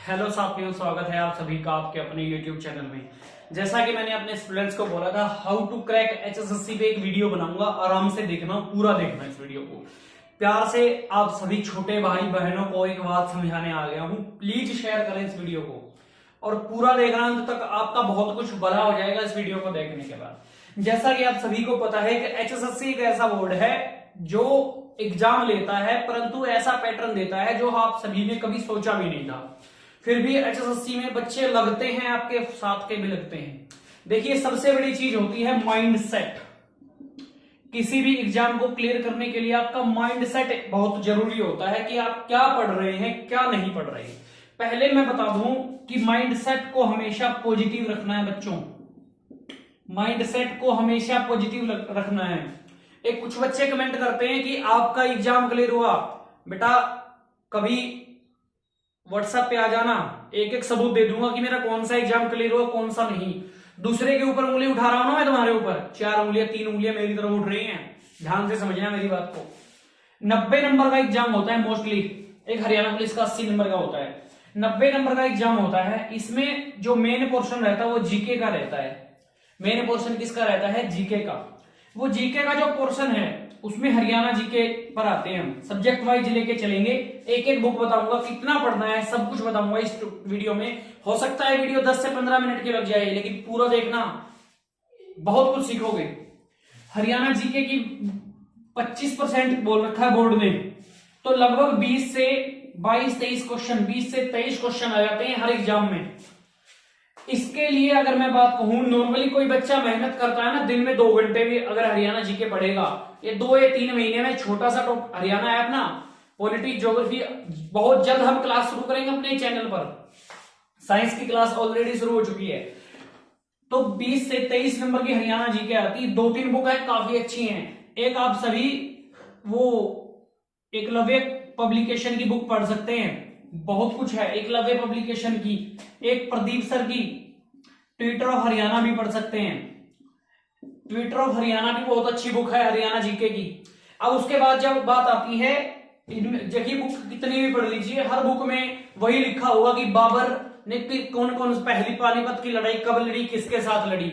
Hello साथियों, स्वागत है आप सभी का आपके अपने YouTube चैनल में। जैसा कि मैंने अपने स्टूडेंट्स को बोला था, हाउ टू क्रैक HSSC पे एक वीडियो बनाऊंगा। आराम से देखना, पूरा देखना इस वीडियो को प्यार से। आप सभी छोटे भाई बहनों को एक बात समझाने आ गया हूं, प्लीज शेयर करें इस वीडियो को और पूरा देखना अंत तक। आपका बहुत कुछ भला हो जाएगा इस वीडियो को देखने के बाद। जैसा कि आप सभी को पता है कि HSSC एक ऐसा बोर्ड है जो एग्जाम लेता है, परंतु ऐसा पैटर्न देता है जो आप सभी ने कभी सोचा भी नहीं था। फिर भी HSSC में बच्चे लगते हैं, आपके साथ के भी लगते हैं। देखिए, सबसे बड़ी चीज होती है माइंड सेट। किसी भी एग्जाम को क्लियर करने के लिए आपका माइंड सेट बहुत जरूरी होता है कि आप क्या पढ़ रहे हैं, क्या नहीं पढ़ रहे हैं। पहले मैं बता दूं कि माइंड सेट को हमेशा पॉजिटिव रखना है बच्चों। माइंड सेट को हमेशा पॉजिटिव रखना है। एक कुछ बच्चे कमेंट करते हैं कि आपका एग्जाम क्लियर हुआ, बेटा कभी व्हाट्सएप पे आ जाना, एक एक सबूत दे दूंगा कि मेरा कौन सा एग्जाम क्लियर हुआ कौन सा नहीं। दूसरे के ऊपर उंगली उठा रहा हूं ना मैं, तुम्हारे ऊपर 4 उंगलियां 3 उंगलियां मेरी तरफ उठ रही हैं। ध्यान से समझना मेरी बात को। 90 नंबर का एग्जाम होता है मोस्टली, एक हरियाणा पुलिस का 80 नंबर का होता है। 90 नंबर का एग्जाम होता है, इसमें जो मेन पोर्शन रहता है वो जीके का रहता है। मेन पोर्शन किसका रहता है? जीके का। वो जीके का जो पोर्शन है उसमें हरियाणा जीके पर आते हैं। हम सब्जेक्ट वाइज लेके चलेंगे, एक एक बुक बताऊंगा, कितना पढ़ना है सब कुछ बताऊंगा इस वीडियो में। हो सकता है वीडियो 10 से 15 मिनट की लग जाए, लेकिन पूरा देखना, बहुत कुछ सीखोगे। हरियाणा जीके की 25% बोल रखा है बोर्ड ने, तो लगभग 20 से 22-23 क्वेश्चन, 20 से 23 क्वेश्चन आ जाते हैं हर एग्जाम में। इसके लिए अगर मैं बात कहूं, नॉर्मली कोई बच्चा मेहनत करता है ना, दिन में 2 घंटे भी अगर हरियाणा जीके पढ़ेगा, ये 2 या 3 महीने में छोटा सा टॉप हरियाणा ऐप ना, पॉलिटी ज्योग्राफी, बहुत जल्द हम क्लास शुरू करेंगे अपने चैनल पर। साइंस की क्लास ऑलरेडी शुरू हो चुकी है। तो 20 से 23 नंबर की हरियाणा जीके आती। 2-3 बुक है, काफी अच्छी हैं। एक आप सभी वो एकलव्य पब्लिकेशन की बुक पढ़ सकते हैं, बहुत कुछ है एकलव्य पब्लिकेशन की। एक प्रदीप सर की ट्विटर ऑफ हरियाणा भी पढ़ सकते हैं। ट्विटर ऑफ हरियाणा भी बहुत अच्छी बुक है हरियाणा जीके की। अब उसके बाद जब बात आती है, जगह बुक कितनी भी पढ़ लीजिए, हर बुक में वही लिखा होगा कि बाबर ने कौन कौन पहली पानीपत की लड़ाई कब लड़ी, किसके साथ लड़ी।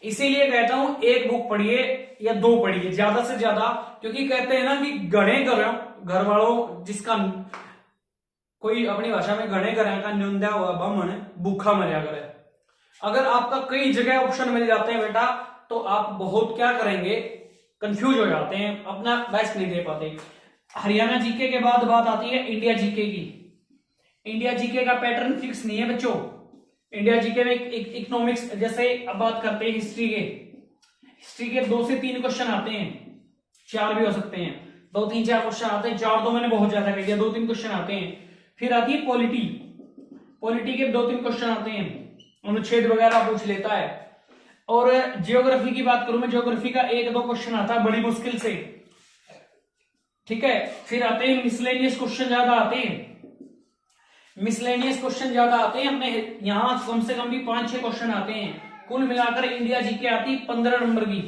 इसीलिए कहता हूं एक बुक पढ़िए या 2 पढ़िए ज्यादा से ज्यादा, क्योंकि कहते हैं ना कि गणे घर वालों, जिसका कोई अपनी भाषा में गणे घर का न्यूंदा हुआ बमन भूखा मरिया करे। अगर आपका कई जगह ऑप्शन मिल जाते हैं बेटा, तो आप बहुत क्या करेंगे, कंफ्यूज हो जाते हैं, अपना बेस्ट नहीं दे पाते। हरियाणा जीके के बाद बात आती है इंडिया जीके की। इंडिया जीके का पैटर्न फिक्स नहीं है बच्चों। इंडिया जीके में इकोनॉमिक्स, जैसे अब बात करते हैं हिस्ट्री के 2 से 3 क्वेश्चन आते हैं, 4 भी हो सकते हैं। 2-3-4 क्वेश्चन आते हैं, 4 तो मैंने बहुत ज्यादा कह दिया, 2-3 क्वेश्चन आते हैं। फिर आती है पॉलिटी के 2-3 क्वेश्चन आते हैं, अनुच्छेद वगैरह पूछ लेता है। और जियोग्राफी की बात करूं मैं, जियोग्राफी का 1-2 क्वेश्चन आता है बड़ी मुश्किल से, ठीक है। फिर आते हैं मिसलेनियस क्वेश्चन, ज्यादा आते हैं मिसलेनियस क्वेश्चन ज्यादा आते हैं अपने यहां, कम से कम भी 5-6 क्वेश्चन आते हैं। कुल मिलाकर इंडिया जीके आती 15 नंबर की।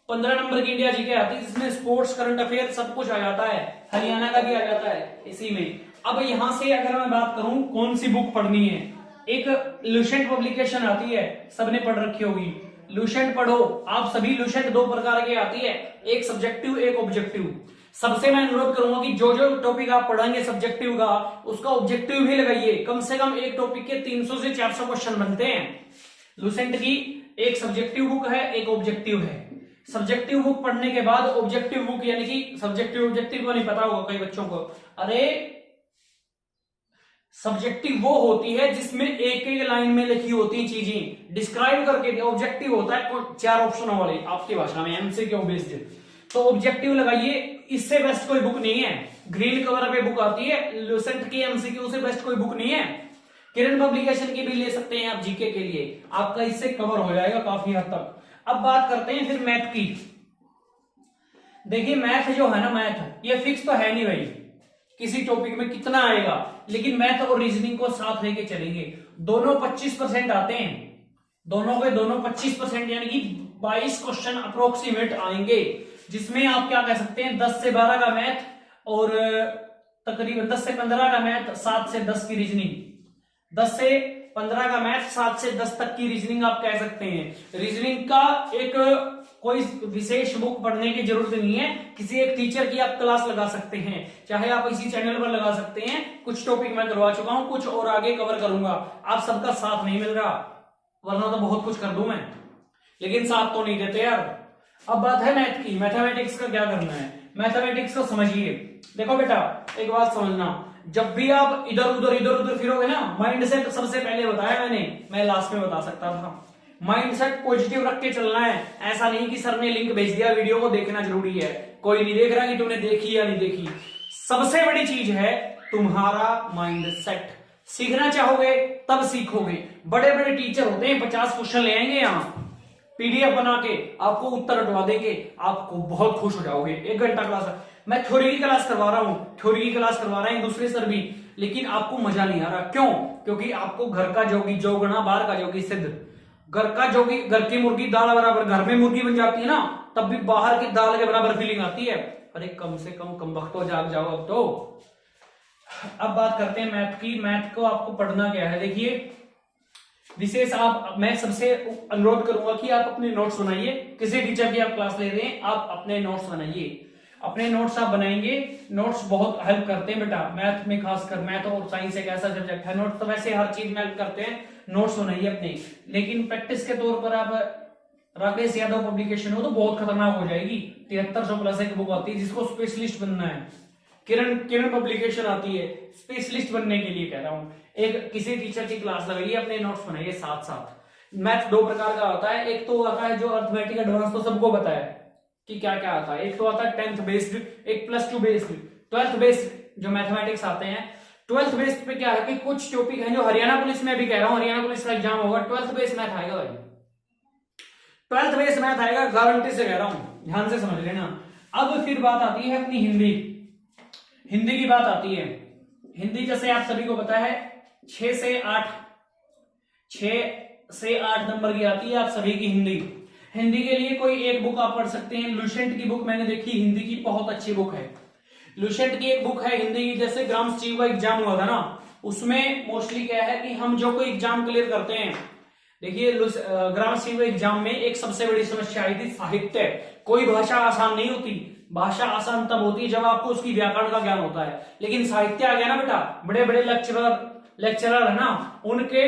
15 नंबर की इंडिया जीके आती है, जिसमें स्पोर्ट्स, करंट अफेयर सब कुछ आ जाता है। हरियाणा का भी आ जाता है इसी में। अब यहां से अगर मैं बात करूं कौन सी बुक पढ़नी है, एक लुसेंट पब्लिकेशन आती है, सबने पढ़ रखी होगी, लुसेंट पढ़ो। आप सभी लुसेंट 2 प्रकार की आती है, एक सब्जेक्टिव एक ऑब्जेक्टिव। सबसे मैं अनुरोध करूंगा कि जो जो टॉपिक आप पढ़ेंगे सब्जेक्टिव का, उसका ऑब्जेक्टिव भी लगाइए। कम से कम एक टॉपिक के 300 से 400 क्वेश्चन बनते हैं। लुसेंट की एक सब्जेक्टिव बुक है, एक ऑब्जेक्टिव है। सब्जेक्टिव बुक पढ़ने के बाद ऑब्जेक्टिव बुक, यानी कि सब्जेक्टिव ऑब्जेक्टिव को नहीं पता होगा कई बच्चों को, अरे सब्जेक्टिव वो होती है जिसमें एक एक लाइन में लिखी होती है चीजें, डिस्क्राइब करके। ऑब्जेक्टिव होता है 4 ऑप्शनों वाले, आपकी भाषा में एमसीक्यू बेस्ड। तो ऑब्जेक्टिव लगाइए, इससे बेस्ट कोई बुक नहीं है। ग्रीन कवर पे बुक आती है लुसेंट की, एमसीक्यू से बेस्ट कोई बुक नहीं है। किरण पब्लिकेशन की भी ले सकते हैं आप जीके के लिए, आपका इससे कवर हो जाएगा काफी हद तक। अब बात करते हैं फिर मैथ की। देखिए मैथ जो है ना, मैथ ये फिक्स तो है नहीं भाई किसी टॉपिक में कितना आएगा, लेकिन मैथ और रीजनिंग को साथ लेके चलेंगे। दोनों 25% आते हैं, दोनों के दोनों 25%, यानी कि 22 क्वेश्चन अप्रोक्सीमेट आएंगे, जिसमें आप क्या कह सकते हैं 10 से 12 का मैथ और तकरीबन 10 से 15 का मैथ, 7 से 10 की रीजनिंग, 10 से 15 का मैथ, 7 से 10 तक की रीजनिंग आप कह सकते हैं। रीजनिंग का एक कोई विशेष बुक पढ़ने की जरूरत नहीं है, किसी एक टीचर की आप क्लास लगा सकते हैं, चाहे आप इसी चैनल पर लगा सकते हैं। कुछ टॉपिक मैं करवा चुका हूं, कुछ और आगे कवर करूंगा। आप सबका साथ नहीं मिल रहा, वरना तो बहुत कुछ कर दूं मैं, लेकिन साथ तो नहीं देते यार। अब बात है मैथ की, मैथमेटिक्स का क्या करना है। मैथमेटिक्स को समझिए। देखो बेटा, एक बात समझना, जब भी आप इधर उधर फिरोगे ना, माइंड सेट सबसे पहले बताया मैंने, मैं लास्ट में बता सकता था। माइंड सेट पॉजिटिव रख के चलना है। ऐसा नहीं कि सर ने लिंक भेज दिया, वीडियो को देखना जरूरी है, कोई नहीं देख रहा कि तुमने देखी या नहीं देखी। सबसे बड़ी चीज है तुम्हारा माइंड सेट। सीखना चाहोगे तब सीखोगे। बड़े बड़े टीचर होते हैं, 50 क्वेश्चन ले आएंगे यहाँ पीडीएफ बना के, आपको उत्तर हटवा देंगे, आपको बहुत खुश हो जाओगे। 1 घंटा क्लास, मैं थ्योरी की क्लास करवा रहा हूं, थ्योरी की क्लास करवा रहे हैं दूसरे सर भी, लेकिन आपको मजा नहीं आ रहा। क्यों? क्योंकि आपको घर का जोगी जोगना, बाहर का जोगी सिद्ध। घर का जोगी, घर की मुर्गी दाल बराबर, घर में मुर्गी बन जाती है ना, तब भी बाहर की दाल के बराबर फीलिंग आती है। अरे कम से कम वक्त जाग जाओ अब तो। अब बात करते हैं मैथ की। मैथ को आपको पढ़ना क्या है, देखिए विशेष मैं सबसे अनुरोध करूंगा कि आप अपने नोट्स बनाइए। किसी टीचर की आप क्लास ले रहे हैं, आप अपने नोट्स बनाइए। अपने नोट्स आप बनाएंगे, नोट्स बहुत हेल्प करते हैं बेटा मैथ में, खासकर मैथ और साइंस एक ऐसा सब्जेक्ट है, नोट्स तो वैसे हर चीज में हेल्प करते हैं, नोट्स बनाइए अपने। लेकिन प्रैक्टिस के तौर पर आप राकेश यादव पब्लिकेशन हो तो बहुत खतरनाक हो जाएगी। 7300 प्लस एक बुक आती है जिसको स्पेशलिस्ट बनना है। किरण पब्लिकेशन आती है, स्पेशलिस्ट बनने के लिए कह रहा हूं। एक किसी टीचर की क्लास लगाइए, अपने नोट्स बनाइए साथ साथ। मैथ 2 प्रकार का होता है, एक तो आता है जो अर्थमेटिक एडवांस तो सबको पता है कि क्या क्या आता है। एक तो आता है 10th बेस्ड, एक +2 बेस्ड, 12th बेस्ड जो मैथमेटिक्स आते हैं। 12th बेस्ड पे क्या है कि कुछ टॉपिक है जो हरियाणा पुलिस में भी कह रहा हूं, हरियाणा पुलिस का एग्जाम होगा, 12th बेस्ड मैथ आएगा भाई, 12th बेस्ड मैथ आएगा, गारंटी से कह रहा हूं, ध्यान से समझ लेना। अब फिर बात आती है अपनी हिंदी की बात आती है। हिंदी जैसे आप सभी को पता है 6 से 8 नंबर की आती है आप सभी की हिंदी। हिंदी के लिए कोई एक बुक आप पढ़ सकते हैं। लुसेंट की बुक मैंने देखी, हिंदी की बहुत अच्छी बुक है। लुसेंट की एक बुक है हिंदी की, जैसे ग्राम सचिव का एग्जाम हुआ था ना, उसमें मोस्टली क्या है कि हम जो कोई एग्जाम क्लियर करते हैं, देखिए ग्राम सचिव एग्जाम में एक सबसे बड़ी समस्या आई थी साहित्य। कोई भाषा आसान नहीं होती, भाषा आसान तब होती है जब आपको उसकी व्याकरण का ज्ञान होता है। लेकिन साहित्य आ गया ना बेटा, बड़े बड़े लेक्चरर है ना, उनके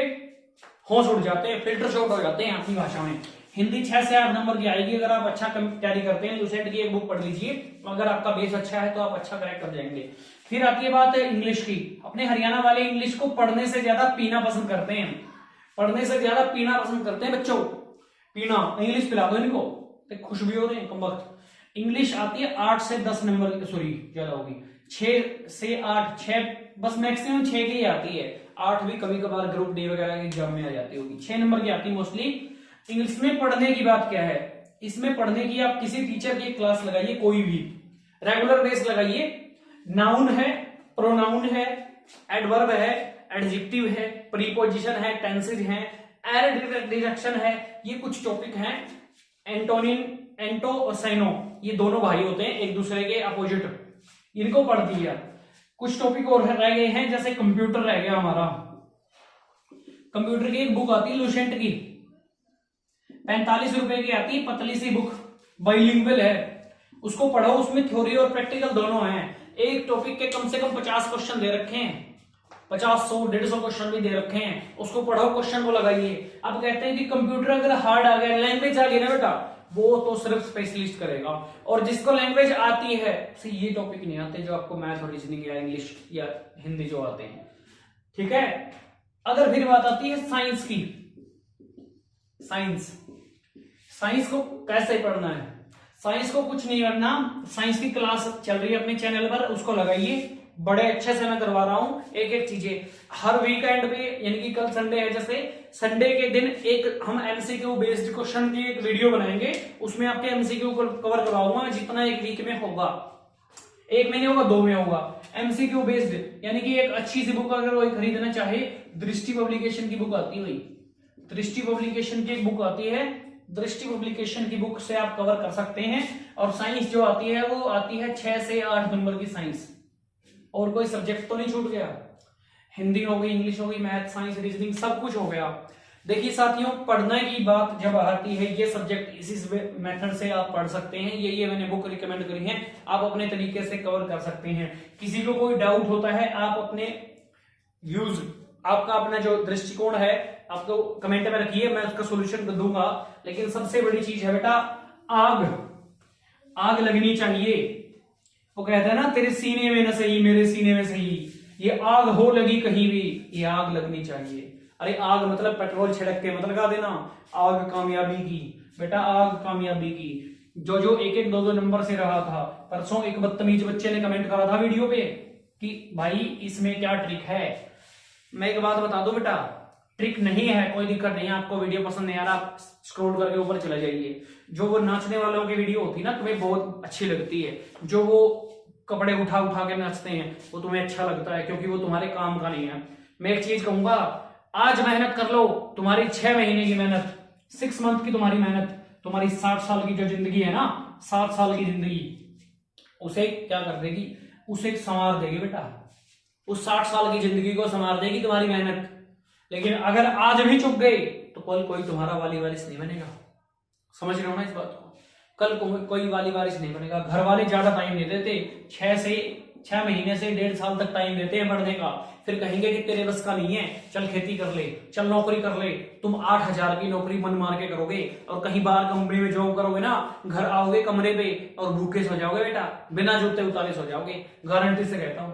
होश उड़ जाते हैं, फिल्टर शॉट हो जाते हैं अपनी भाषा में। हिंदी 6 से 8 नंबर की आएगी अगर आप अच्छा तैयारी करते हैं। लुसेंट की एक बुक पढ़ लीजिए, अगर आपका बेस अच्छा है तो आप अच्छा क्रैक कर जाएंगे। फिर आती है बात इंग्लिश की। अपने हरियाणा वाले इंग्लिश को पढ़ने से ज्यादा पीना पसंद करते हैं, पढ़ने से ज्यादा पीना पसंद करते हैं बच्चों। पीना, इंग्लिश पिला दो इनको, खुश भी हो रहे हैं कम वक्त। इंग्लिश आती है 8 से 10 नंबर, सॉरी ज्यादा होगी, 6 से 8, 6 बस मैक्सिमम 6 की आती है, 8 भी कभी कभार ग्रुप डी वगैरह के एग्जाम में आ जाती होगी। 6 नंबर की आती है मोस्टली। इंग्लिश में पढ़ने की बात क्या है, इसमें पढ़ने की आप किसी टीचर की क्लास लगाइए, कोई भी रेगुलर बेस लगाइए। नाउन है, प्रोनाउन है, एडवर्ब है, एडजेक्टिव है, प्रीपोजिशन है, टेंसेज है, एरर डिडक्शन है, ये कुछ टॉपिक हैं। एंटोनिम, एंटो और साइनो, ये दोनों भाई होते हैं एक दूसरे के अपोजिट, इनको पढ़ दिया। कुछ टॉपिक और रह गए हैं, जैसे कंप्यूटर रह गया हमारा। कंप्यूटर की एक बुक आती है लुसेंट की, 45 रुपए की आती है, पतली सी बुक, बाइलिंगुअल है, उसको पढ़ो। उसमें थ्योरी और प्रैक्टिकल दोनों हैं। एक टॉपिक के कम से कम 50 क्वेश्चन दे रखे हैं, 50, 100, 150 क्वेश्चन भी दे रखे हैं, उसको पढ़ो, क्वेश्चन को लगाइए। अब कहते हैं कि कंप्यूटर अगर हार्ड आ गया, लैंग्वेज आ गई ना बेटा, वो तो सिर्फ स्पेशलिस्ट करेगा। और जिसको लैंग्वेज आती है, ये टॉपिक नहीं आते जो आपको मैथ और रीजनिंग या इंग्लिश या हिंदी जो आते हैं, ठीक है। अगर फिर बात आती है साइंस की, साइंस को कैसे पढ़ना है। साइंस को कुछ नहीं करना, साइंस की क्लास चल रही है अपने चैनल पर, उसको लगाइए, बड़े अच्छे से मैं करवा रहा हूं। एक एक चीजें हर वीकेंड पे, यानी कि कल संडे है, जैसे संडे के दिन एक हम एमसीक्यू बेस्ड क्वेश्चन की एक वीडियो बनाएंगे, उसमें आपके एमसीक्यू को कवर करवाऊंगा जितना एक वीक में होगा, 1 महीने होगा, 2 में होगा। एमसीक्यू बेस्ड यानी कि एक अच्छी सी बुक अगर कोई खरीदना चाहे, दृष्टि पब्लिकेशन की बुक आती है, दृष्टि पब्लिकेशन की एक बुक आती है, दृष्टि पब्लिकेशन की बुक से आप कवर कर सकते हैं। और साइंस जो आती है वो आती है 6 से 8 नंबर की साइंस, और कोई सब्जेक्ट तो नहीं छूट गया? हिंदी हो गई, इंग्लिश हो गई, मैथ, साइंस, रीजनिंग, सब कुछ हो गया। देखिए साथियों, पढ़ने की बात जब आती है, ये सब्जेक्ट इसी मेथड से आप पढ़ सकते हैं। ये मैंने बुक रिकमेंड करी है, आप अपने तरीके से कवर कर सकते हैं। किसी को कोई डाउट होता है, आप अपने व्यूज, आपका अपना जो दृष्टिकोण है, आपको कमेंट में रखिए, मैं उसका सोल्यूशन दूंगा। लेकिन सबसे बड़ी चीज है बेटा, आग लगनी चाहिए। वो कहता है ना, तेरे सीने में न सही मेरे सीने में सही, ये आग हो लगी कहीं भी, ये आग लगनी चाहिए। अरे आग मतलब पेट्रोल छिड़क के मतलब लगा देना, आग कामयाबी की बेटा, आग कामयाबी की। जो एक एक दो नंबर से रहा था, परसों एक बदतमीज बच्चे ने कमेंट करा था वीडियो पे कि भाई इसमें क्या ट्रिक है। मैं एक बात बता दूं बेटा, ट्रिक नहीं है, कोई दिक्कत नहीं है। आपको वीडियो पसंद नहीं आ रहा, आप स्क्रॉल करके ऊपर चले जाइए। जो वो नाचने वालों की वीडियो होती है ना, तुम्हें बहुत अच्छी लगती है, जो वो कपड़े उठा उठा के नाचते हैं, वो तुम्हें अच्छा लगता है क्योंकि वो तुम्हारे काम का नहीं है। मैं एक चीज कहूंगा, आज मेहनत कर लो, तुम्हारी 6 महीने की मेहनत, 6 मंथ की तुम्हारी मेहनत, तुम्हारी 60 साल की जो जिंदगी है ना, 60 साल की जिंदगी, उसे क्या कर देगी? उसे संवार देगी बेटा। उस 60 साल की जिंदगी को संवार देगी तुम्हारी मेहनत। लेकिन अगर आज भी चुप गए तो कल कोई तुम्हारा वाली वारिस नहीं बनेगा। समझ रहे हो ना इस बात को? कल कोई वाली वारिस नहीं बनेगा। घर वाले ज्यादा टाइम नहीं देते, 6 महीने से 1.5 साल तक टाइम देते हैं पढ़ने का। फिर कहेंगे कि तेरे बस का नहीं है, चल खेती कर ले, चल नौकरी कर ले। तुम 8,000 की नौकरी मन मार के करोगे और कहीं बाहर कंपनी में जॉब करोगे ना, घर आओगे कमरे पे और भूखे सो जाओगे बेटा, बिना जूते उतारे सो जाओगे, गारंटी से कहता हूं।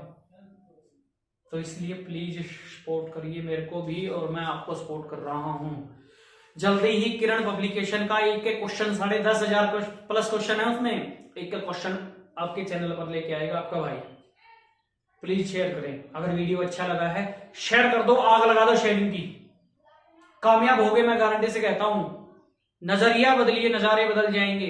तो इसलिए प्लीज सपोर्ट करिए मेरे को भी, और मैं आपको सपोर्ट कर रहा हूं। जल्दी ही किरण पब्लिकेशन का एक क्वेश्चन, 10,500 प्लस क्वेश्चन है उसमें, एक क्वेश्चन आपके चैनल पर लेके आएगा आपका भाई। प्लीज शेयर करें, अगर वीडियो अच्छा लगा है शेयर कर दो, आग लगा दो शेयरिंग की। कामयाब हो गए, मैं गारंटी से कहता हूं। नजरिया बदलिए, नजारे बदल जाएंगे।